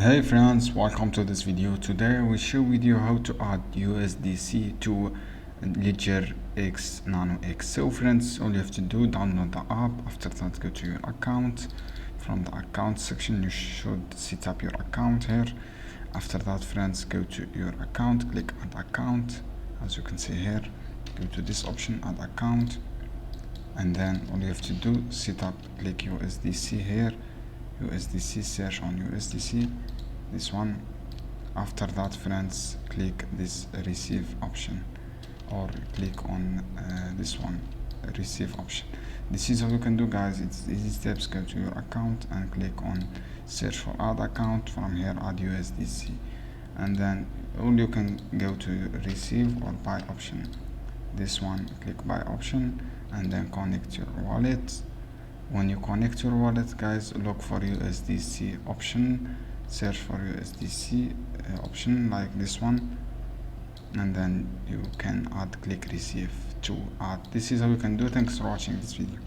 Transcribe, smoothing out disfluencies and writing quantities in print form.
Hey friends, welcome to this video. Today I will show with you how to add USDC to Ledger X Nano X. So friends, all you have to do, download the app. After that, go to your account. From the account section, you should set up your account here. After that, friends, go to your account, click add account. As you can see here, go to this option, add account, and then all you have to do, set up, click USDC here. USDC, search on USDC, this one. After that, friends, click this receive option, or click on this one, receive option. This is how you can do, guys. It's easy steps. Go to your account and click on search for add account. From here, add USDC, and then all you can go to receive or buy option. This one, click buy option, and then connect your wallet. When you connect your wallet, guys, look for USDC option, search for USDC option like this one, and then you can add, click receive to add. This is how you can do. Thanks for watching this video.